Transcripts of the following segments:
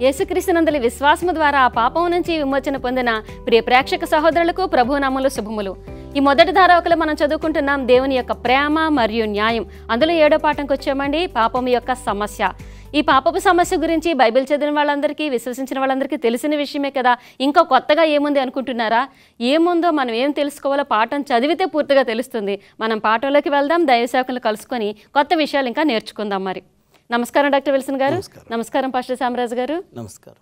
యేసుక్రీస్తునందలి విశ్వాసము ద్వారా ఆ పాపం నుంచి విమోచన పొందిన ప్రియ ప్రేక్షక సహోదరులకు ప్రభునామములు శుభములు. ఈ మొదటి ధారావాహికలో మనం చదువుకుంటున్నాం దేవుని యొక్క ప్రేమ మరియు న్యాయం. అందులో 7వ పాఠంకి వచ్చామండి, పాపం యొక్క సమస్య. ఈ పాపపు సమస్య గురించి బైబిల్ చదివిన వాళ్ళందరికీ, విశ్వసించిన వాళ్ళందరికీ తెలిసిన విషయమే కదా. ఇంకా కొత్తగా ఏముంది అనుకుంటున్నారా? ఏముందో మనం ఏం తెలుసుకోవాలో పాఠం చదివితే పూర్తిగా తెలుస్తుంది. మనం పాఠంలోకి వెళ్దాం, దైవ సేవకులను కలుసుకొని కొత్త విషయాలు ఇంకా నేర్చుకుందాం. మరి నమస్కారం డాక్టర్ విల్సన్ గారు. నమస్కారం పాస్టర్ సామ్రాజ్ గారు. నమస్కారం.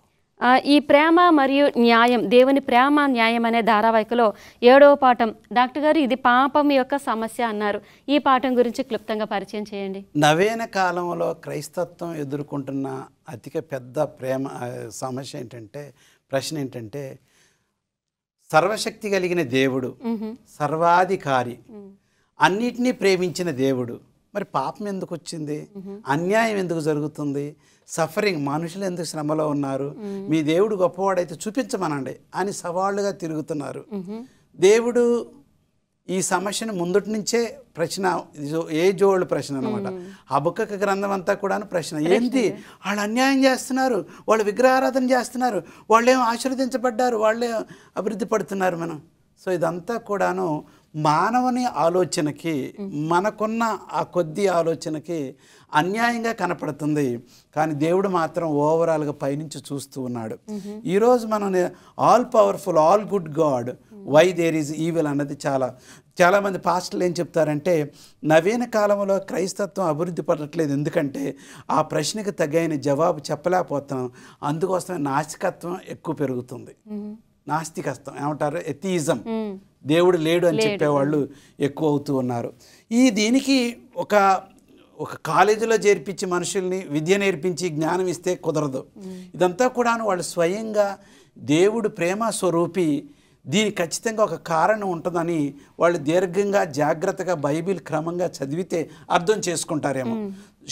ఈ ప్రేమ మరియు న్యాయం, దేవుని ప్రేమ న్యాయం అనే ధారావాహికలో 7వ పాఠం. డాక్టర్ గారు, ఇది పాపం యొక్క సమస్య అన్నారు. ఈ పాఠం గురించి క్లుప్తంగా పరిచయం చేయండి. నవీన కాలంలో క్రైస్తత్వం ఎదుర్కొంటున్న అతిక పెద్ద సమస్య ఏంటంటే, ప్రశ్న ఏంటంటే, సర్వశక్తి కలిగిన దేవుడు, సర్వాధికారి, అన్నిటినీ ప్రేమించిన దేవుడు, మరి పాపం ఎందుకు వచ్చింది? అన్యాయం ఎందుకు జరుగుతుంది? సఫరింగ్, మనుషులు ఎందుకు శ్రమలో ఉన్నారు? మీ దేవుడు గొప్పవాడైతే చూపించమనండి అని సవాళ్ళుగా తిరుగుతున్నారు. దేవుడు ఈ సమస్యను ముందటి నుంచే ప్రశ్న, ఏజోళ్ళు ప్రశ్న అనమాట. హబక్కూకు గ్రంథం అంతా కూడా ప్రశ్న. ఏంటి వాళ్ళు అన్యాయం చేస్తున్నారు, వాళ్ళు విగ్రహారాధన చేస్తున్నారు, వాళ్ళేం ఆశీర్వదించబడ్డారు, వాళ్ళే అభివృద్ధి పడుతున్నారు మనం. సో ఇదంతా కూడాను మానవుని ఆలోచనకి, మనకున్న ఆ కొద్ది ఆలోచనకి అన్యాయంగా కనపడుతుంది. కానీ దేవుడు మాత్రం ఓవరాల్గా పైనుంచి చూస్తూ ఉన్నాడు. ఈరోజు మనం all powerful, all good God, why there is evil అన్నది చాలామంది పాస్టర్లు ఏం చెప్తారంటే, నవీన కాలంలో క్రైస్తత్వం అభివృద్ధి పడట్లేదు, ఎందుకంటే ఆ ప్రశ్నకు తగ్గైన జవాబు చెప్పలేకపోతున్నాం, అందుకోసమే నాస్తికత్వం ఎక్కువ పెరుగుతుంది. నాస్తికత్వం ఏమంటారు, ఎథియిజం, దేవుడు లేడు అని చెప్పేవాళ్ళు ఎక్కువ అవుతూ ఉన్నారు. దీనికి ఒక కాలేజీలో చేర్పించి మనుషుల్ని విద్య నేర్పించి జ్ఞానం ఇస్తే కుదరదు. ఇదంతా కూడా వాళ్ళు స్వయంగా దేవుడు ప్రేమ స్వరూపి, దీనికి ఖచ్చితంగా ఒక కారణం ఉంటుందని వాళ్ళు దీర్ఘంగా జాగ్రత్తగా బైబిల్ క్రమంగా చదివితే అర్థం చేసుకుంటారేమో.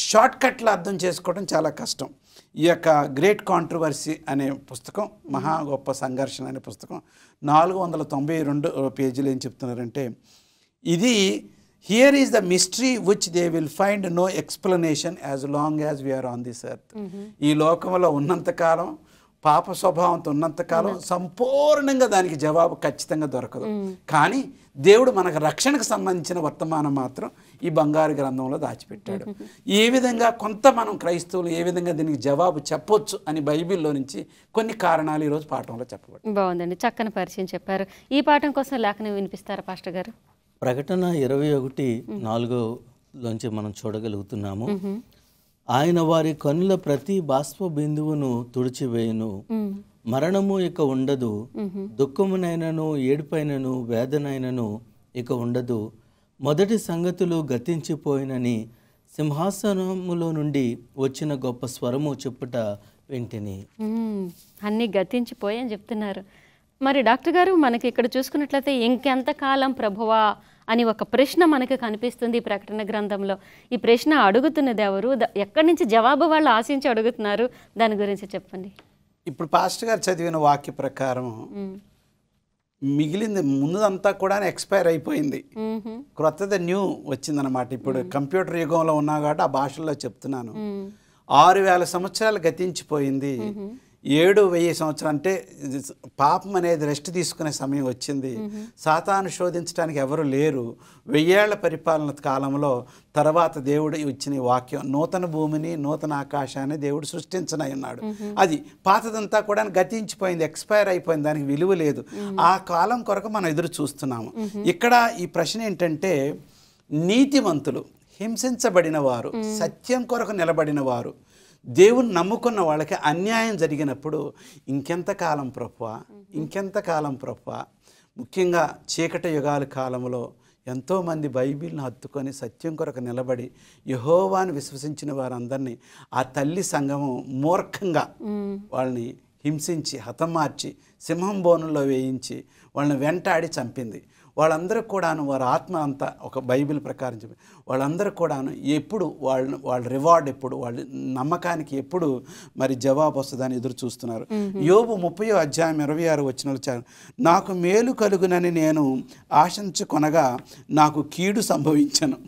షార్ట్ కట్లో అర్థం చేసుకోవడం చాలా కష్టం. ఈ యొక్క గ్రేట్ కాంట్రవర్సీ అనే పుస్తకం, మహా గొప్ప సంఘర్షణ అనే పుస్తకం 492 పేజీలు ఏం చెప్తున్నారంటే, ఇది here is the mystery which they will find no explanation as long as we are on this earth. ఈ లోకంలో ఉన్నంతకాలం, పాప స్వభావంతో ఉన్నంతకాలం సంపూర్ణంగా దానికి జవాబు ఖచ్చితంగా దొరకదు. కానీ దేవుడు మనకు రక్షణకు సంబంధించిన వర్తమానం మాత్రం ఈ బంగారు గ్రంథంలో దాచిపెట్టాడు. ఏ విధంగా కొంత మనం క్రైస్తవులు ఏ విధంగా దీనికి జవాబు చెప్పొచ్చు అని బైబిల్లో నుంచి కొన్ని కారణాలు ఈరోజు పాఠంలో చెప్పబడి. బాగుందండి, చక్కని పరిచయం చెప్పారు. ఈ పాఠం కోసం లేఖనం వినిపిస్తారా పాస్టర్ గారు? ప్రకటన 21:4 మనం చూడగలుగుతున్నాము. ఆయన వారి కనుల ప్రతి బాష్ప బిందువును తుడిచివేయును, మరణము ఇక ఉండదు, దుఃఖమునైనను ఏడుపైనను వేదనైనను ఇక ఉండదు, మొదటి సంగతులు గతించిపోయినని సింహాసనములో నుండి వచ్చిన గొప్ప స్వరము చెప్పుట వింటిని. అన్నీ గతించిపోయని చెప్తున్నారు. మరి డాక్టర్ గారు, మనకి ఇక్కడ చూసుకున్నట్లయితే ఇంకెంతకాలం ప్రభువా అని ఒక ప్రశ్న మనకు కనిపిస్తుంది ఈ ప్రకటన గ్రంథంలో. ఈ ప్రశ్న అడుగుతున్నది ఎవరు? ఎక్కడి నుంచి జవాబు వాళ్ళు ఆశించి అడుగుతున్నారు? దాని గురించి చెప్పండి. ఇప్పుడు పాస్టర్ గారు చదివిన వాక్య ప్రకారం మిగిలింది ముందంతా కూడా ఎక్స్పైర్ అయిపోయింది, క్రొత్తది న్యూ వచ్చిందనమాట. ఇప్పుడు కంప్యూటర్ యుగంలో ఉన్నా కాబట్టి ఆ భాషల్లో చెప్తున్నాను. 6000 సంవత్సరాలు గతించిపోయింది, 7,000 సంవత్సరాలు అంటే పాపం అనేది రెస్ట్ తీసుకునే సమయం వచ్చింది. సాతాను శోధించడానికి ఎవరు లేరు. 1000 ఏళ్ల పరిపాలన కాలంలో తర్వాత దేవుడు ఇచ్చిన వాక్యం, నూతన భూమిని నూతన ఆకాశాన్ని దేవుడు సృష్టించనై ఉన్నాడు. అది పాతదంతా కూడా గతించిపోయింది, ఎక్స్పైర్ అయిపోయింది, దానికి విలువ లేదు. ఆ కాలం కొరకు మనం ఎదురు చూస్తున్నాము. ఇక్కడ ఈ ప్రశ్న ఏంటంటే, నీతిమంతులు, హింసించబడిన వారు, సత్యం కొరకు నిలబడిన వారు, దేవుని నమ్ముకున్న వాళ్ళకి అన్యాయం జరిగినప్పుడు ఇంకెంతకాలం ప్రభువా, ఇంకెంతకాలం ప్రభువా. ముఖ్యంగా చీకటి యుగాల కాలంలో ఎంతోమంది బైబిల్ని హత్తుకొని సత్యం కొరకు నిలబడి యెహోవాను విశ్వసించిన వారందరినీ ఆ తల్లి సంఘము మూర్ఖంగా వాళ్ళని హింసించి హతమార్చి సింహం బోనుల్లో వేయించి వాళ్ళని వెంటాడి చంపింది. వాళ్ళందరూ కూడాను వారి ఆత్మ అంతా ఒక బైబిల్ ప్రకారం చెప్పి వాళ్ళందరూ కూడాను ఎప్పుడు వాళ్ళ రివార్డ్ ఎప్పుడు, వాళ్ళ నమ్మకానికి ఎప్పుడు మరి జవాబు వస్తుందని ఎదురు చూస్తున్నారు. యోబు 30:26 నాకు మేలు కలుగునని నేను ఆశించుకొనగా నాకు కీడు సంభవించను.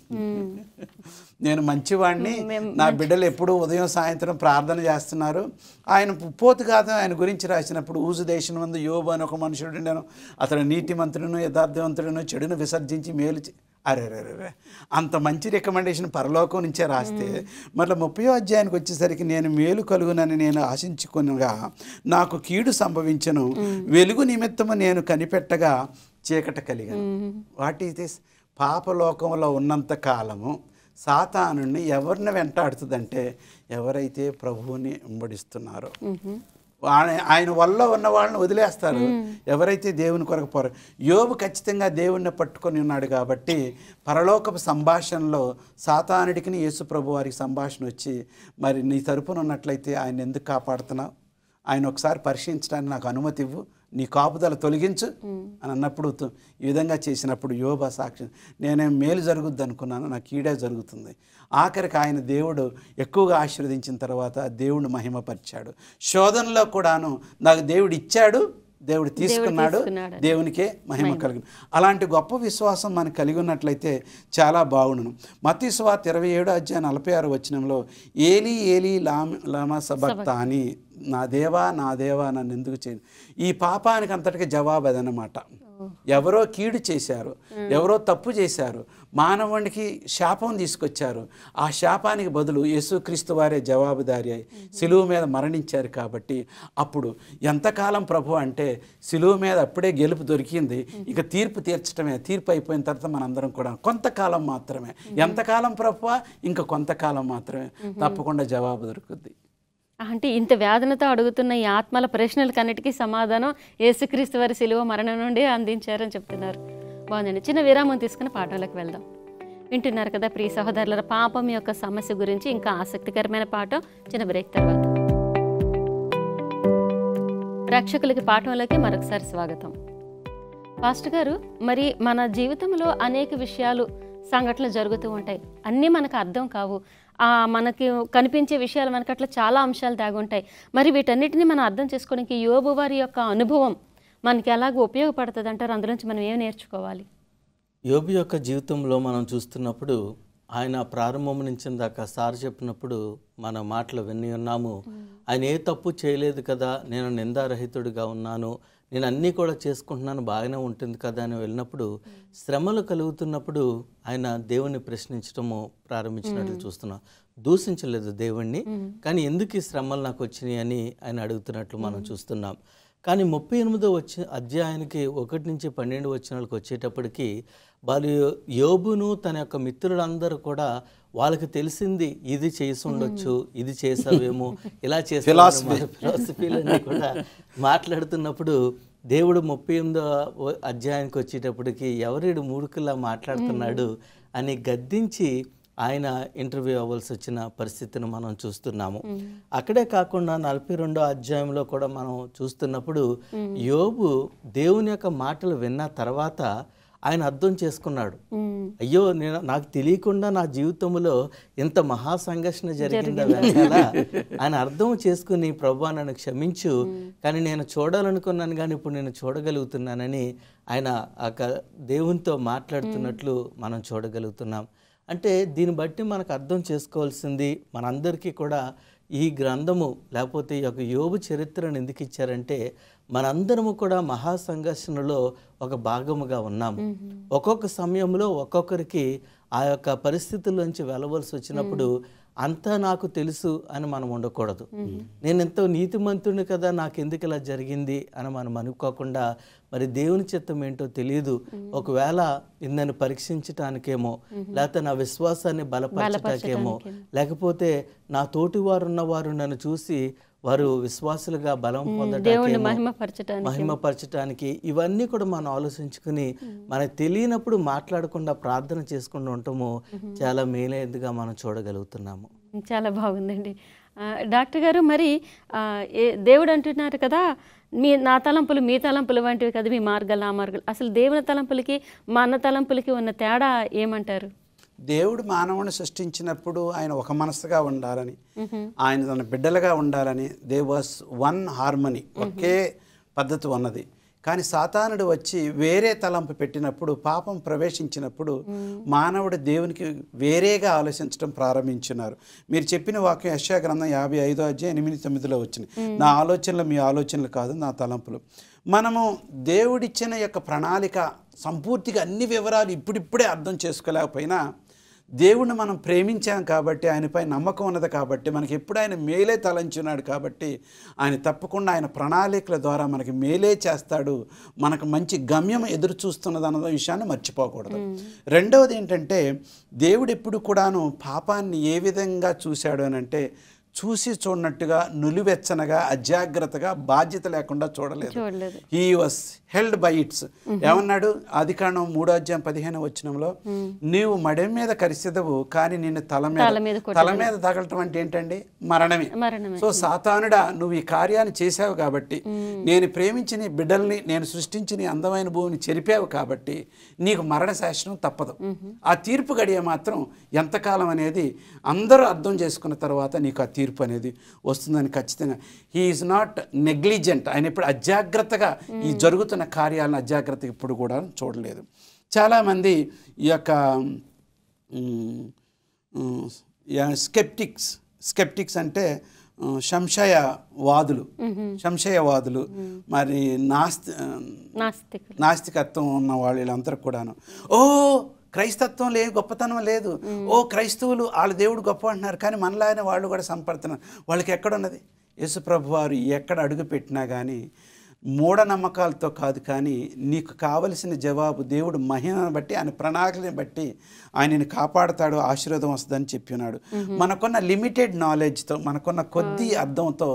నేను మంచివాడిని, నా బిడ్డలు ఎప్పుడూ ఉదయం సాయంత్రం ప్రార్థన చేస్తున్నారు. ఆయన ఉపోద్ఘాతం ఆయన గురించి రాసినప్పుడు, ఊజు దేశం ముందు యోబు అని ఒక మనుషుడు ఉండెను, అతడు నీతిమంతుడును యథార్థవంతుడును, చెడును విసర్జించి మేలు అరే అంత మంచి రికమెండేషన్ పరలోకం నుంచే రాస్తే, మళ్ళీ 30వ అధ్యాయానికి వచ్చేసరికి నేను మేలు కలుగునని నేను ఆశించుకునగా నాకు కీడు సంభవించను, వెలుగు నిమిత్తము నేను కనిపెట్టగా చీకట కలిగాను. What is this? పాపలోకంలో ఉన్నంత కాలము సాతానుని ఎవరిని వెంటాడుతుందంటే ఎవరైతే ప్రభువుని వెంబడిస్తున్నారో, ఆయన వల్ల ఉన్న వాళ్ళని వదిలేస్తారు. ఎవరైతే దేవుని కొరకు యోబు ఖచ్చితంగా దేవుణ్ణి పట్టుకొని ఉన్నాడు కాబట్టి పరలోకపు సంభాషణలో సాతానుడికి యేసు ప్రభు వారికి సంభాషణ వచ్చి, మరి నీ తరపున ఉన్నట్లయితే ఆయన ఎందుకు కాపాడుతున్నావు, ఆయన ఒకసారి పరీక్షించడానికి నాకు అనుమతి ఇవ్వు, నీ కాపుదల తొలగించు అని అన్నప్పుడు, ఈ విధంగా చేసినప్పుడు యోబు సాక్షి, నేనేం మేలు జరుగుద్ది అనుకున్నాను, నాకు కీడే జరుగుతుంది. ఆఖరికి ఆయన దేవుడు ఎక్కువగా ఆశీర్వదించిన తర్వాత దేవుడు మహిమపరిచాడు. శోధనలో కూడాను నాకు దేవుడు ఇచ్చాడు, దేవుడు తీసుకున్నాడు, దేవునికే మహిమ కలిగిన అలాంటి గొప్ప విశ్వాసం మనకు కలిగి ఉన్నట్లయితే చాలా బాగుండును. మత్తయి సువార్త 27:46 వచనంలో ఏలీ ఏలీ లామా సబక్తాని, నా దేవా నా దేవా నన్ను ఎందుకు చేయను. ఈ పాపానికి అంతటికి జవాబు అదనమాట. ఎవరో కీడు చేశారు, ఎవరో తప్పు చేశారు, మానవునికి శాపం తీసుకొచ్చారు. ఆ శాపానికి బదులు యేసుక్రీస్తు వారే జవాబుదారి అయి సిలువ మీద మరణించారు. కాబట్టి అప్పుడు ఎంతకాలం ప్రభు అంటే సిలువ మీద అప్పుడే గెలుపు దొరికింది, ఇక తీర్పు తీర్చడమే. తీర్పు అయిపోయిన తర్వాత మనందరం కూడా కొంతకాలం మాత్రమే. ఎంతకాలం ప్రభువా? ఇంకా కొంతకాలం మాత్రమే. తప్పకుండా జవాబు దొరుకుద్ది. అంటే ఇంత వేదనతో అడుగుతున్న ఈ ఆత్మల ప్రశ్నలకన్నిటికీ సమాధానం యేసుక్రీస్తు వారి శిలువ మరణం నుండి అందించారని చెప్తున్నారు. బాగుందండి. చిన్న విరామం తీసుకుని పాఠంలోకి వెళ్దాం. వింటున్నారు కదా ప్రియ సహోదరుల, పాపం యొక్క సమస్య గురించి ఇంకా ఆసక్తికరమైన పాఠం. చిన్న బ్రేక్ తర్వాత ప్రేక్షకులకి పాఠంలోకి మరొకసారి స్వాగతం. పాస్టర్ గారు, మరి మన జీవితంలో అనేక విషయాలు సంఘటనలు జరుగుతూ ఉంటాయి. అన్నీ మనకు అర్థం కావు. మనకి కనిపించే విషయాలు మనకు అట్లా చాలా అంశాలు దాగి ఉంటాయి. మరి వీటన్నిటిని మనం అర్థం చేసుకోవడానికి యోబు వారి యొక్క అనుభవం మనకి ఎలాగ ఉపయోగపడుతుంది అంటారు? అందులోంచి మనం ఏం నేర్చుకోవాలి? యోబు యొక్క జీవితంలో మనం చూస్తున్నప్పుడు ఆయన ప్రారంభం నుంచి దాకా సార్ చెప్పినప్పుడు మన మాటలు విని ఉన్నాము. ఆయన ఏ తప్పు చేయలేదు కదా, నేను నిందారహితుడిగా ఉన్నాను, నేను అన్నీ కూడా చేసుకుంటున్నాను, బాగానే ఉంటుంది కదా అని వెళ్ళినప్పుడు శ్రమలు కలుగుతున్నప్పుడు ఆయన దేవుణ్ణి ప్రశ్నించడము ప్రారంభించినట్లు చూస్తున్నాం. దూషించలేదు దేవుణ్ణి, కానీ ఎందుకు ఈ శ్రమలు నాకు వచ్చినాయి అని ఆయన అడుగుతున్నట్లు మనం చూస్తున్నాం. కానీ 38వ అధ్యాయానికి 1 నుంచి 12 వచనాలకు వచ్చేటప్పటికి వాళ్ళు యోబును తన యొక్క మిత్రులందరూ కూడా వాళ్ళకి తెలిసింది ఇది చేసి ఉండొచ్చు, ఇది చేసావేమో, ఇలా చేసే ఫిలాసఫీలన్నీ కూడా మాట్లాడుతున్నప్పుడు దేవుడు 38వ అధ్యాయానికి వచ్చేటప్పటికి ఎవరిడు మూడుకులా మాట్లాడుతున్నాడు అని గద్దించి ఆయన ఇంటర్వ్యూ అవ్వాల్సి వచ్చిన పరిస్థితిని మనం చూస్తున్నాము. అక్కడే కాకుండా 42వ అధ్యాయంలో కూడా మనం చూస్తున్నప్పుడు యోబు దేవుని యొక్క మాటలు విన్న తర్వాత ఆయన అర్థం చేసుకున్నాడు. అయ్యో, నాకు తెలియకుండా నా జీవితంలో ఇంత మహా సంఘర్షణ జరిగిందా వెనకాల ఆయన అర్థం చేసుకుని, ప్రభువా నన్ను క్షమించు, కానీ నేను చూడాలనుకున్నాను కానీ ఇప్పుడు నేను చూడగలుగుతున్నానని ఆయన దేవునితో మాట్లాడుతున్నట్లు మనం చూడగలుగుతున్నాం. అంటే దీన్ని బట్టి మనకు అర్థం చేసుకోవాల్సింది, మనందరికీ కూడా ఈ గ్రంథము లేకపోతే ఈ యొక్క యోబు చరిత్రను ఎందుకు ఇచ్చారంటే మనందరము కూడా మహాసంఘర్షణలో ఒక భాగముగా ఉన్నాము. ఒక్కొక్క సమయంలో ఒక్కొక్కరికి ఆ యొక్క పరిస్థితుల్లోంచి వెళ్ళవలసి వచ్చినప్పుడు అంతా నాకు తెలుసు అని మనం ఉండకూడదు. నేను ఎంతో నీతిమంతుడిని కదా, నాకు ఎందుకు ఇలా జరిగింది అని మనం అనుకోకుండా మరి దేవుని చిత్తం ఏంటో తెలియదు, ఒకవేళ నన్ను పరీక్షించటానికేమో, లేకపోతే నా విశ్వాసాన్ని బలపరచటానికేమో, లేకపోతే నా తోటి వారు ఉన్నవారు నన్ను చూసి వారు విశ్వాసులుగా బలం పొందడానికి, మహిమపరచటానికి, ఇవన్నీ కూడా మనం ఆలోచించుకుని మనకు తెలియనప్పుడు మాట్లాడకుండా ప్రార్థన చేసుకుంటూ ఉంటాము. చాలా మేలైనదిగా మనం చూడగలుగుతున్నాము. చాలా బాగుందండి. డాక్టర్ గారు, మరి దేవుడు అంటున్నారు కదా, నా తలంపులు మీ తలంపులు వంటివి కదా, మీ మార్గాలు నా మార్గాలు. అసలు దేవుని తలంపులకి మన తలంపులకి ఉన్న తేడా ఏమంటారు? దేవుడు మానవుని సృష్టించినప్పుడు ఆయన ఒక మనసుగా ఉండాలని, ఆయన తన బిడ్డలుగా ఉండాలని, దే వాస్ వన్ హార్మనీ, ఒకే పద్ధతి ఉన్నది. కానీ సాతానుడు వచ్చి వేరే తలంపు పెట్టినప్పుడు, పాపం ప్రవేశించినప్పుడు మానవుడు దేవునికి వేరేగా ఆలోచించడం ప్రారంభించున్నారు. మీరు చెప్పిన వాక్యం యెషయా గ్రంథం 55వ అధ్యాయం 8-9లో వచ్చింది. నా ఆలోచనలు మీ ఆలోచనలు కాదు, నా తలంపులు. మనము దేవుడిచ్చిన యొక్క ప్రణాళిక సంపూర్తిగా అన్ని వివరాలు ఇప్పుడిప్పుడే అర్థం చేసుకోలేకపోయినా, దేవుణ్ణి మనం ప్రేమించాం కాబట్టి, ఆయనపై నమ్మకం ఉన్నది కాబట్టి, మనకి ఎప్పుడు ఆయన మేలే తలంచున్నాడు కాబట్టి, ఆయన తప్పకుండా ఆయన ప్రణాళికల ద్వారా మనకి మేలే చేస్తాడు, మనకు మంచి గమ్యం ఎదురు చూస్తున్నది అన్న విషయాన్ని మర్చిపోకూడదు. రెండవది ఏంటంటే, దేవుడు ఎప్పుడు కూడాను పాపాన్ని ఏ విధంగా చూశాడు అని అంటే, చూసి చూడనట్టుగా, నులివెచ్చనగా, అజాగ్రత్తగా, బాధ్యత లేకుండా చూడలేదు. He was held by it's. ఏమన్నాడు? ఆదికాండం 3:15 నీవు మడెం మీద కరిసెదవు, కానీ నిన్ను తల మీద తగలటం అంటే ఏంటండి? మరణమే. సో సాతానుడా, నువ్వు ఈ కార్యాన్ని చేసావు కాబట్టి, నేను ప్రేమించి నీ బిడ్డల్ని, నేను సృష్టించి నీ అందమైన భూమిని చెరిపావు కాబట్టి నీకు మరణ శాసనం తప్పదు. ఆ తీర్పు గడియ మాత్రం ఎంతకాలం అనేది అందరూ అర్థం చేసుకున్న తర్వాత నీకు ఆ తీర్పు అనేది వస్తుందని ఖచ్చితంగా. He is not negligent. ఆయన ఇప్పుడు అజాగ్రత్తగా ఈ జరుగుతున్న కార్యాలను అజాగ్రత్తగా ఇప్పుడు కూడా చూడలేదు. చాలామంది ఈ యొక్క స్కెప్టిక్స్ అంటే సంశయవాదులు, మరి నాస్తికత్వం ఉన్న వాళ్ళు వీళ్ళందరూ కూడాను, క్రైస్తత్వం లేదు, గొప్పతనం లేదు, క్రైస్తవులు వాళ్ళ దేవుడు గొప్ప అంటున్నారు, కానీ మనలానే వాళ్ళు కూడా సంపడుతున్నారు. వాళ్ళకి ఎక్కడున్నది? యేసుప్రభు వారు ఎక్కడ అడుగు పెట్టినా కానీ మూఢనమ్మకాలతో కాదు, కానీ నీకు కావలసిన జవాబు దేవుడు మహిమను బట్టి, ఆయన ప్రణాళికని బట్టి ఆయనని కాపాడుతాడు, ఆశీర్వాదం వస్తుందని చెప్పినాడు. మనకున్న లిమిటెడ్ నాలెడ్జ్తో, మనకున్న కొద్ది అర్థంతో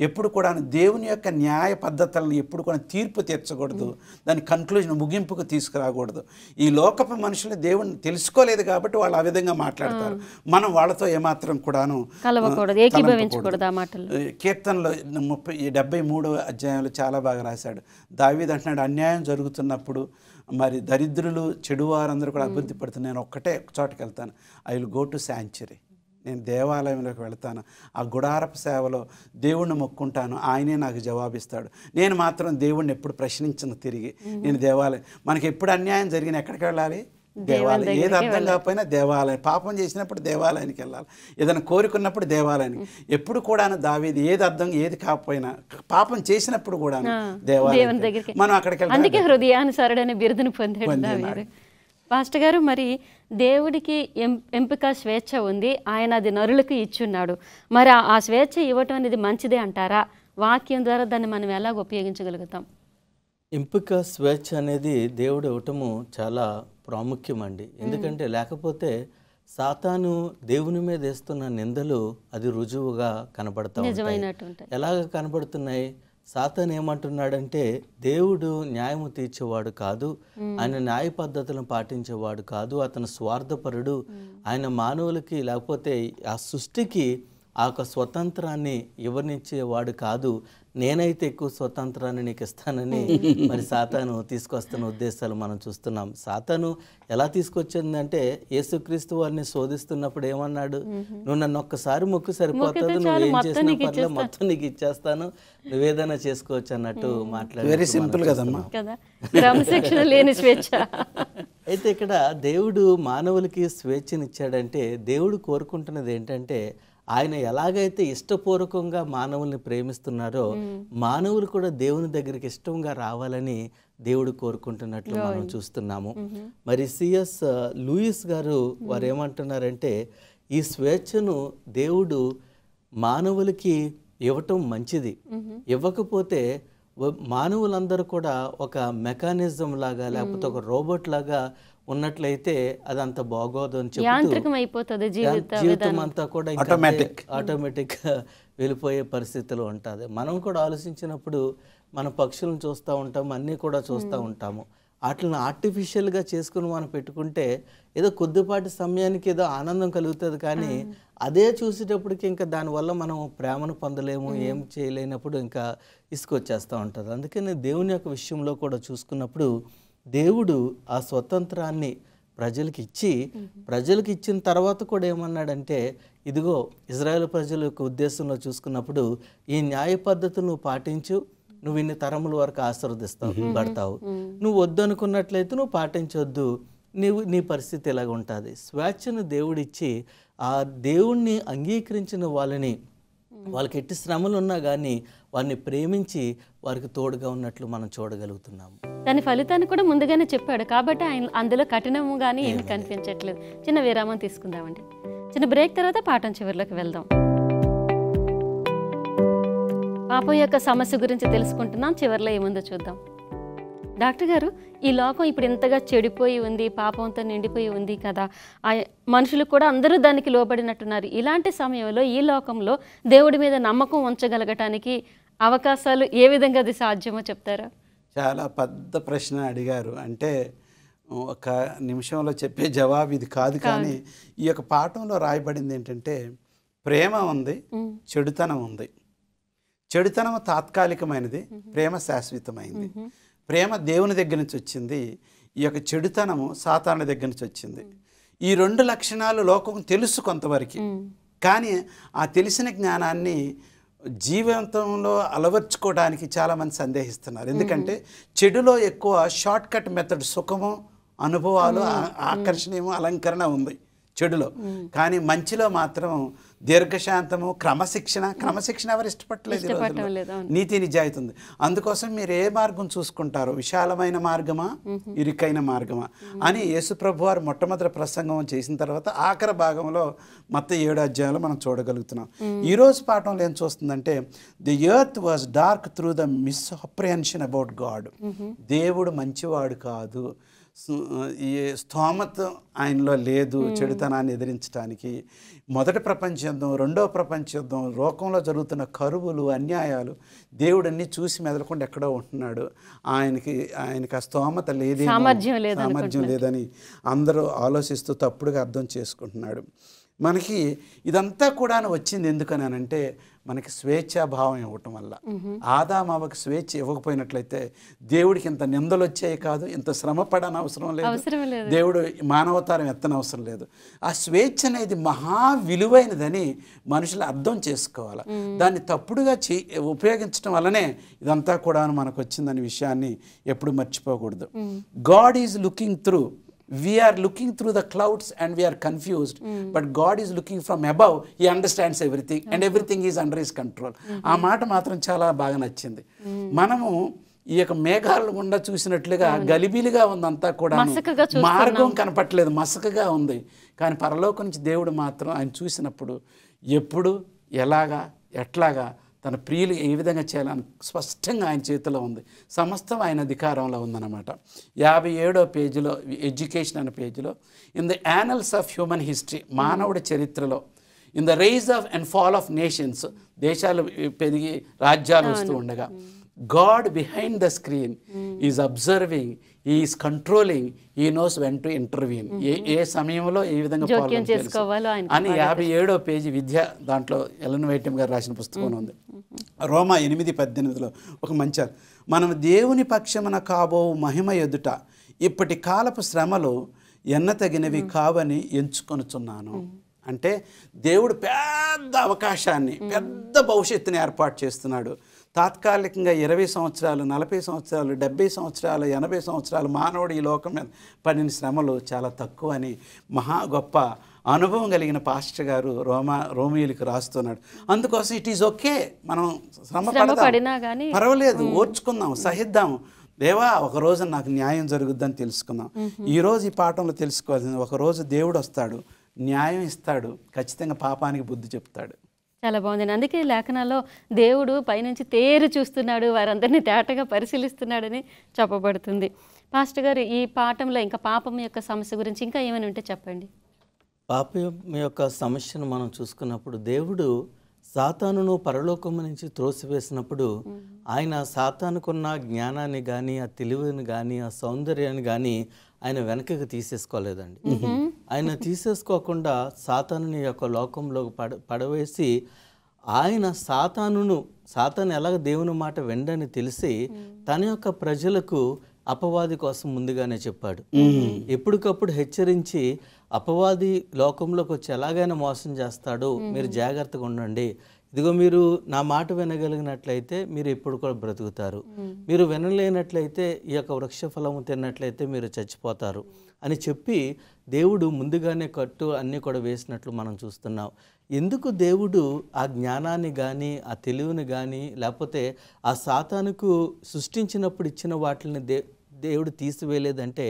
ఎప్పుడు కూడా దేవుని యొక్క న్యాయ పద్ధతులను ఎప్పుడు కూడా తీర్పు తీర్చకూడదు, దాని కన్క్లూజన్ ముగింపుకు తీసుకురాకూడదు. ఈ లోకపు మనుషులు దేవుని తెలుసుకోలేదు కాబట్టి వాళ్ళు ఆ విధంగా మాట్లాడతారు. మనం వాళ్ళతో ఏమాత్రం కూడాను కీర్తనలో 73వ అధ్యాయంలో చాలా బాగా రాశాడు. దావీదు అంటున్నాడు, అన్యాయం జరుగుతున్నప్పుడు, మరి దరిద్రులు, చెడువారందరూ కూడా అభివృద్ధి పడుతున్నారు, నేను ఒక్కటే చోటకి వెళ్తాను, I will go to sanctuary, నేను దేవాలయంలోకి వెళ్తాను, ఆ గుడారపు సేవలో దేవుణ్ణి మొక్కుంటాను, ఆయనే నాకు జవాబిస్తాడు, నేను మాత్రం దేవుణ్ణి ఎప్పుడు ప్రశ్నించను తిరిగి. నేను దేవాలయం, మనకి ఎప్పుడు అన్యాయం జరిగిన ఎక్కడికి వెళ్ళాలి? దేవాలయం. ఏది అర్థం కాకపోయినా దేవాలయం. పాపం చేసినప్పుడు దేవాలయానికి వెళ్ళాలి, ఏదైనా కోరుకున్నప్పుడు దేవాలయానికి. ఎప్పుడు కూడా దావీదు ఏది అర్థం ఏది కాకపోయినా పాపం చేసినప్పుడు కూడా దేవాలయం మనం అక్కడికి వెళ్ళాలి. అందుకే హృదయానుసారుడనే బిరుదును పొందాడు. పాస్టర్ గారు, మరి దేవుడికి ఎంపిక స్వేచ్ఛ ఉంది, ఆయన అది నరులకు ఇచ్చున్నాడు. మరి ఆ స్వేచ్ఛ ఇవ్వటం అనేది మంచిదే అంటారా? వాక్యం ద్వారా దాన్ని మనం ఎలా ఉపయోగించగలుగుతాం? ఎంపిక స్వేచ్ఛ అనేది దేవుడు ఇవ్వటము చాలా ప్రాముఖ్యమండి. ఎందుకంటే లేకపోతే సాతాను దేవుని మీద వేస్తున్న నిందలు అది రుజువుగా కనబడతా ఉంటాయి. ఎలాగ కనబడుతున్నాయి? సాతాను ఏమంటున్నాడంటే, దేవుడు న్యాయము తీర్చేవాడు కాదు, ఆయన న్యాయ పద్ధతులను పాటించేవాడు కాదు, అతను స్వార్థపరుడు, ఆయన మానవులకి లేకపోతే ఆ సృష్టికి ఆ యొక్క స్వతంత్రాన్ని ఇవ్వనిచ్చేవాడు కాదు, నేనైతే ఎక్కువ స్వతంత్రాన్ని నీకు ఇస్తానని మరి సాతాను తీసుకొస్తున్న ఉద్దేశాలు మనం చూస్తున్నాం. సాతాను ఎలా తీసుకొచ్చిందంటే, యేసుక్రీస్తు వారిని శోధిస్తున్నప్పుడు ఏమన్నాడు? నువ్వు నన్ను ఒక్కసారి మొక్కు సరిపోతుంది, నువ్వు ఏం చేసిన పర్లే మొత్తం నీకు ఇచ్చేస్తాను, నువ్వేదైనా చేసుకోవచ్చు అన్నట్టు మాట్లాడారు. వెరీ సింపుల్ కదమ్మా. అయితే ఇక్కడ దేవుడు మానవులకి స్వేచ్ఛనిచ్చాడంటే, దేవుడు కోరుకుంటున్నది ఏంటంటే, ఆయన ఎలాగైతే ఇష్టపూర్వకంగా మానవుల్ని ప్రేమిస్తున్నారో, మానవులు కూడా దేవుని దగ్గరికి ఇష్టంగా రావాలని దేవుడు కోరుకుంటున్నట్లు మనం చూస్తున్నాము. మరి సిఎస్ లూయిస్ గారు వారు ఏమంటున్నారంటే, ఈ స్వేచ్ఛను దేవుడు మానవులకి ఇవ్వటం మంచిది, ఇవ్వకపోతే మానవులందరూ కూడా ఒక మెకానిజం లాగా లేకపోతే ఒక రోబోట్ లాగా ఉన్నట్లయితే అదంత బాగోదు అని చెప్తూ జీవితం అంతా కూడా ఆటోమేటిక్ వెళ్ళిపోయే పరిస్థితిలో ఉంటుంది. మనం కూడా ఆలోచించినప్పుడు మన పక్షులను చూస్తూ ఉంటాము, అన్నీ కూడా చూస్తూ ఉంటాము. వాటిని ఆర్టిఫిషియల్గా చేసుకుని మనం పెట్టుకుంటే ఏదో కొద్దిపాటి సమయానికి ఏదో ఆనందం కలుగుతుంది, కానీ అదే చూసేటప్పటికి ఇంకా దానివల్ల మనం ప్రేమను పొందలేము, ఏం చేయలేనప్పుడు ఇంకా ఇసుకొచ్చేస్తూ ఉంటుంది. అందుకని దేవుని యొక్క విషయంలో కూడా చూసుకున్నప్పుడు దేవుడు ఆ స్వతంత్రాన్ని ప్రజలకు ఇచ్చిన తర్వాత కూడా ఏమన్నాడంటే, ఇదిగో ఇజ్రాయేల్ ప్రజల యొక్క ఉద్దేశంలో చూసుకున్నప్పుడు ఈ న్యాయ పద్ధతులను పాటించు, నువ్వు ఇన్ని తరముల వరకు ఆశీర్వదిస్తావు నువ్వు వద్దనుకున్నట్లయితే నువ్వు పాటించొద్దు, నీ పరిస్థితి ఎలాగ ఉంటుంది. స్వేచ్ఛను దేవుడిచ్చి ఆ దేవుణ్ణి అంగీకరించిన వాళ్ళకి ఎట్టి శ్రమలు ఉన్నా కానీ వారిని ప్రేమించి వారికి తోడుగా ఉన్నట్లు మనం చూడగలుగుతున్నాము. దాని ఫలితాన్ని కూడా ముందుగానే చెప్పాడు కాబట్టి ఆయన అందులో కఠినము కానీ ఏమి కనిపించట్లేదు. చిన్న విరామం తీసుకుందామండి. చిన్న బ్రేక్ తర్వాత పాఠం చివరిలోకి వెళ్దాం. పాపం యొక్క సమస్య గురించి తెలుసుకుంటున్నాం. చివరిలో ఏముందో చూద్దాం. డాక్టర్ గారు, ఈ లోకం ఇప్పుడు ఇంతగా చెడిపోయి ఉంది, పాపంతో నిండిపోయి ఉంది కదా, మనుషులు కూడా అందరూ దానికి లోబడినట్టున్నారు. ఇలాంటి సమయంలో ఈ లోకంలో దేవుడి మీద నమ్మకం ఉంచగలగటానికి అవకాశాలు ఏ విధంగా అది సాధ్యమో చెప్తారా? చాలా పెద్ద ప్రశ్న అడిగారు. అంటే ఒక నిమిషంలో చెప్పే జవాబు ఇది కాదు. కానీ ఈ యొక్క పాఠంలో రాయబడింది ఏంటంటే ప్రేమ ఉంది, చెడుతనం ఉంది. చెడుతనం తాత్కాలికమైనది, ప్రేమ శాశ్వతమైంది. ప్రేమ దేవుని దగ్గర నుంచి వచ్చింది, ఈ యొక్క చెడుతనము సాతాను దగ్గర నుంచి వచ్చింది. ఈ రెండు లక్షణాలు లోకం తెలుసు కొంతవరకు, కానీ ఆ తెలిసిన జ్ఞానాన్ని జీవితంలో అలవర్చుకోవడానికి చాలామంది సందేహిస్తున్నారు. ఎందుకంటే చెడులో ఎక్కువ షార్ట్ కట్ మెథడ్, సుఖము, అనుభవాలు, ఆకర్షణీయము, అలంకరణ ఉంది చెడులో. కానీ మంచిలో మాత్రం దీర్ఘశాంతము, క్రమశిక్షణ ఎవరు ఇష్టపడలేదు. నీతి నిజాయితీ ఉంది. అందుకోసం మీరు ఏ మార్గం చూసుకుంటారో, విశాలమైన మార్గమా, ఇరుకైన మార్గమా అని యేసుప్రభు వారు మొట్టమొదటి ప్రసంగం చేసిన తర్వాత ఆఖరి భాగంలో మత్తయి 7వ అధ్యాయంలో మనం చూడగలుగుతున్నాం. ఈరోజు పాఠంలో ఏం చూస్తుందంటే the earth was dark through the misapprehension about God. దేవుడు మంచివాడు కాదు, ఈ స్తోమత ఆయనలో లేదు చెడుతనాన్ని ఎదిరించడానికి. మొదటి ప్రపంచ యుద్ధం, రెండవ ప్రపంచ యుద్ధం, లోకంలో జరుగుతున్న కరువులు, అన్యాయాలు, దేవుడు అన్ని చూసి మెదలకుండా ఎక్కడో ఉంటున్నాడు. ఆయనకి ఆ స్తోమత లేదే, సామర్థ్యం లేదని అందరూ ఆలోచిస్తూ తప్పుడుగా అర్థం చేసుకుంటున్నాడు. మనకి ఇదంతా కూడా వచ్చింది ఎందుకనంటే మనకి స్వేచ్ఛాభావం ఇవ్వటం వల్ల. ఆదామవ్వకి స్వేచ్ఛ ఇవ్వకపోయినట్లయితే దేవుడికి ఇంత నిందలు వచ్చాయి కాదు, ఇంత శ్రమ పడని అవసరం లేదు, దేవుడు మానవతారం ఎత్తన అవసరం లేదు. ఆ స్వేచ్ఛ అనేది మహా విలువైనదని మనుషులు అర్థం చేసుకోవాలి. దాన్ని తప్పుడుగా ఉపయోగించడం వల్లనే ఇదంతా కూడా మనకు వచ్చిందనే విషయాన్ని ఎప్పుడు మర్చిపోకూడదు. God is looking through. We are looking through the clouds and we are confused, but God is looking from above. He understands everything and everything is under His control. ఆ మాట మాత్రం చాలా బాగా నచ్చింది. మనము ఈ యొక్క మేఘాల గుండా చూసినట్లుగా గలిబిలిగా ఉందంతా కూడా, మార్గం కనపట్లేదు, మసకగా ఉంది. కానీ పరలోకం నుంచి దేవుడు మాత్రం ఆయన చూసినప్పుడు ఎప్పుడు, ఎలాగా, ఎట్లాగా తన ప్రియులు ఏ విధంగా చేయాలని స్పష్టంగా ఆయన చేతిలో ఉంది. సమస్తం ఆయన అధికారంలో ఉందన్నమాట. 57వ పేజీలో, ఎడ్యుకేషన్ అనే పేజీలో, in the annals of human history, మానవుడి చరిత్రలో, in the rise of and fall of nations, దేశాలు పెరిగి రాజ్యాలు వస్తూ ఉండగా, God behind the screen is observing, He is controlling, He knows when to intervene. ఏ సమయంలో ఏ విధంగా అని 57వ పేజీ విద్య, దాంట్లో ఎలన్ వైటమ్ గారు రాసిన పుస్తకం ఉంది. రోమా 8:18లో ఒక మంచి, మనం దేవుని పక్షమున కాబో మహిమ ఎదుట ఇప్పటి కాలపు శ్రమలు ఎన్నతగినవి కావని ఎంచుకొనుచున్నాను. అంటే దేవుడు పెద్ద అవకాశాన్ని, పెద్ద భవిష్యత్తుని ఏర్పాటు చేస్తున్నాడు. తాత్కాలికంగా 20 సంవత్సరాలు, 40 సంవత్సరాలు, 70 సంవత్సరాలు, 80 సంవత్సరాలు మానవుడు ఈ లోకం మీద పడిన శ్రమలు చాలా తక్కువ అని మహా గొప్ప అనుభవం కలిగిన పాస్టర్ గారు రోమియోలకు రాస్తున్నాడు. అందుకోసం ఇట్ ఈజ్ ఓకే, మనం శ్రమ పడినా పర్వాలేదు, ఓర్చుకుందాం, సహిద్దాం. దేవా ఒకరోజు నాకు న్యాయం జరుగుద్దని తెలుసుకుందాం. ఈరోజు ఈ పాఠంలో తెలుసుకోవాల్సింది, ఒకరోజు దేవుడు వస్తాడు, న్యాయం ఇస్తాడు, ఖచ్చితంగా పాపానికి బుద్ధి చెప్తాడు. చాలా బాగుందండి. అందుకే లేఖనాల్లో దేవుడు పైనుంచి తేరు చూస్తున్నాడు, వారందరినీ తేటగా పరిశీలిస్తున్నాడని చెప్పబడుతుంది. పాస్టర్ గారు, ఈ పాఠంలో ఇంకా పాపం యొక్క సమస్య గురించి ఇంకా ఏమైనా ఉంటే చెప్పండి. పాపం యొక్క సమస్యను మనం చూసుకున్నప్పుడు, దేవుడు సాతానును పరలోకం నుంచి త్రోసివేసినప్పుడు ఆయన సాతానుకున్న జ్ఞానాన్ని కానీ, ఆ తెలివిని కానీ, ఆ సౌందర్యాన్ని కానీ ఆయన వెనకకి తీసేసుకోలేదండి. ఆయన తీసేసుకోకుండా సాతానుని యొక్క లోకంలో పడవేసి, ఆయన సాతాను ఎలాగ దేవుని మాట వెండని తెలిసి తన యొక్క ప్రజలకు అపవాది కోసం ముందుగానే చెప్పాడు. ఎప్పటికప్పుడు హెచ్చరించి, అపవాది లోకంలోకి వచ్చి ఎలాగైనా మోసం చేస్తాడు, మీరు జాగ్రత్తగా ఉండండి, ఇదిగో మీరు నా మాట వినగలిగినట్లయితే మీరు ఎప్పుడు కూడా బ్రతుకుతారు, మీరు వినలేనట్లయితే ఈ యొక్క వృక్షఫలము తిన్నట్లయితే మీరు చచ్చిపోతారు అని చెప్పి దేవుడు ముందుగానే కట్టు అన్నీ కూడా వేసినట్లు మనం చూస్తున్నాం. ఎందుకు దేవుడు ఆ జ్ఞానాన్ని కానీ ఆ తెలివిని కానీ లేకపోతే ఆ సాతానుకు సృష్టించినప్పుడు ఇచ్చిన వాటిని దేవుడు తీసివేయలేదంటే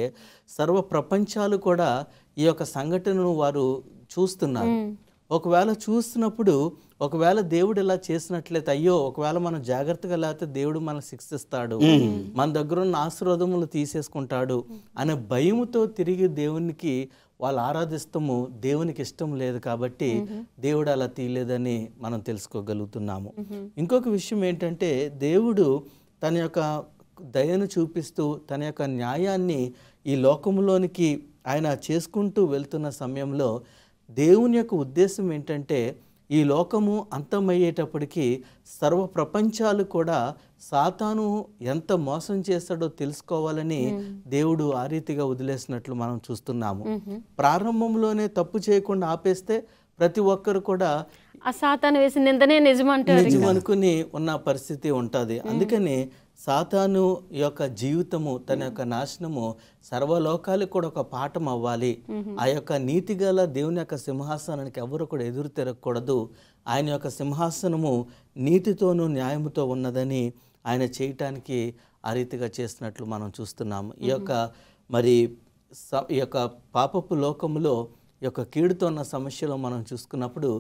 సర్వ ప్రపంచాలు కూడా ఈ యొక్క సంఘటనను వారు చూస్తున్నారు. ఒకవేళ చూస్తున్నప్పుడు ఒకవేళ దేవుడు ఇలా చేసినట్లయితే అయ్యో ఒకవేళ మనం జాగ్రత్తగా లేకపోతే దేవుడు మనల్ని శిక్షిస్తాడు, మన దగ్గర ఉన్న ఆశీర్వాదములు తీసేసుకుంటాడు అనే భయముతో తిరిగి దేవునికి వాళ్ళు ఆరాధిస్తాము. దేవునికి ఇష్టం లేదు కాబట్టి దేవుడు అలా తీయలేదని మనం తెలుసుకోగలుగుతున్నాము. ఇంకొక విషయం ఏంటంటే దేవుడు తన యొక్క దయను చూపిస్తూ తన యొక్క న్యాయాన్ని ఈ లోకంలోనికి ఆయన చేసుకుంటూ వెళ్తున్న సమయంలో దేవుని యొక్క ఉద్దేశం ఏంటంటే ఈ లోకము అంతమయ్యేటప్పటికీ సర్వ ప్రపంచాలు కూడా సాతాను ఎంత మోసం చేస్తాడో తెలుసుకోవాలని దేవుడు ఆ రీతిగా వదిలేసినట్లు మనం చూస్తున్నాము. ప్రారంభంలోనే తప్పు చేయకుండా ఆపేస్తే ప్రతి ఒక్కరు కూడా ఆ సాతాను వేసి నిందనే నిజం అనుకుని ఉన్న పరిస్థితి ఉంటుంది. అందుకని సాతాను యొక్క జీవితము తన యొక్క నాశనము సర్వలోకాలకు కూడా ఒక పాఠం అవ్వాలి. ఆ యొక్క నీతిగల దేవుని యొక్క సింహాసనానికి ఎవరు కూడా ఎదురు తిరగకూడదు. ఆయన యొక్క సింహాసనము నీతితోనూ న్యాయముతో ఉన్నదని ఆయన చేయటానికి ఆ రీతిగా చేస్తున్నట్లు మనం చూస్తున్నాము. ఈ యొక్క పాపపు లోకములో ఈ యొక్క కీడుతో ఉన్న సమస్యలో మనం చూసుకున్నప్పుడు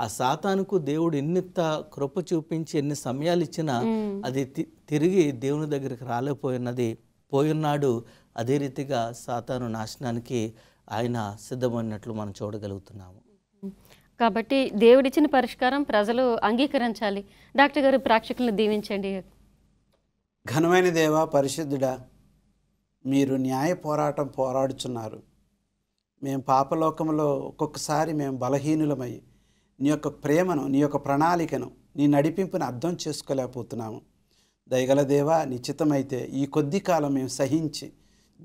ఆ సాతానుకు దేవుడు ఎన్నింత కృప చూపించి ఎన్ని సమయాలు ఇచ్చినా అది తిరిగి దేవుని దగ్గరికి పోయినాడు. అదే రీతిగా సాతాను నాశనానికి ఆయన సిద్ధమైనట్లు మనం చూడగలుగుతున్నాము. కాబట్టి దేవుడిచ్చిన పరిష్కారం ప్రజలు అంగీకరించాలి. డాక్టర్ గారు ప్రేక్షకులను దీవించండి. ఘనమైన దేవా, పరిశుద్ధుడా, మీరు న్యాయ పోరాటం పోరాడుచున్నారు. మేము పాపలోకంలో ఒక్కొక్కసారి మేము బలహీనులమై నీ యొక్క ప్రేమను, నీ యొక్క ప్రణాళికను, నీ నడిపింపుని అర్థం చేసుకోలేకపోతున్నాము. దయగల దేవా, నిశ్చితమైతే ఈ కొద్ది కాలం మేము సహించి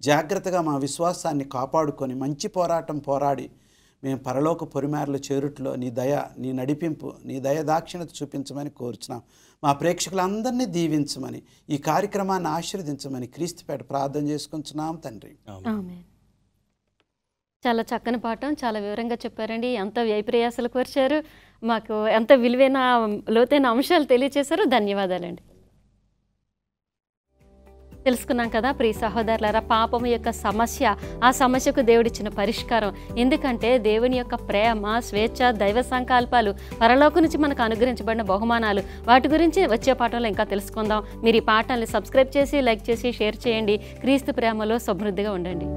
జాగ్రత్తగా మా విశ్వాసాన్ని కాపాడుకొని మంచి పోరాటం పోరాడి మేము పరలోక పొరిమేరలు చేరుట్లో నీ దయ, నీ నడిపింపు, నీ దయ దాక్షిణత చూపించమని కోరుచున్నాం. మా ప్రేక్షకులందరినీ దీవించమని, ఈ కార్యక్రమాన్ని ఆశీర్వదించమని క్రీస్తుపేట ప్రార్థన చేసుకుంటున్నాం తండ్రి. ఆమేన్. చాలా చక్కని పాఠం, చాలా వివరంగా చెప్పారండి. ఎంత వ్యయప్రయాసాలు కోర్చారు, మాకు ఎంత విలువైన లోతైన అంశాలు తెలియచేశారు. ధన్యవాదాలండి. తెలుసుకున్నాం కదా ప్రియ సహోదరులారా, పాపం యొక్క సమస్య, ఆ సమస్యకు దేవుడిచ్చిన పరిష్కారం. ఎందుకంటే దేవుని యొక్క ప్రేమ, స్వేచ్ఛ, దైవ సంకల్పాలు, పరలోకం నుంచి మనకు అనుగ్రహించబడిన బహుమానాలు, వాటి గురించి వచ్చే పాఠంలో ఇంకా తెలుసుకుందాం. మీరు ఈ పాఠాన్ని సబ్స్క్రైబ్ చేసి, లైక్ చేసి, షేర్ చేయండి. క్రీస్తు ప్రేమలో సమృద్ధిగా ఉండండి.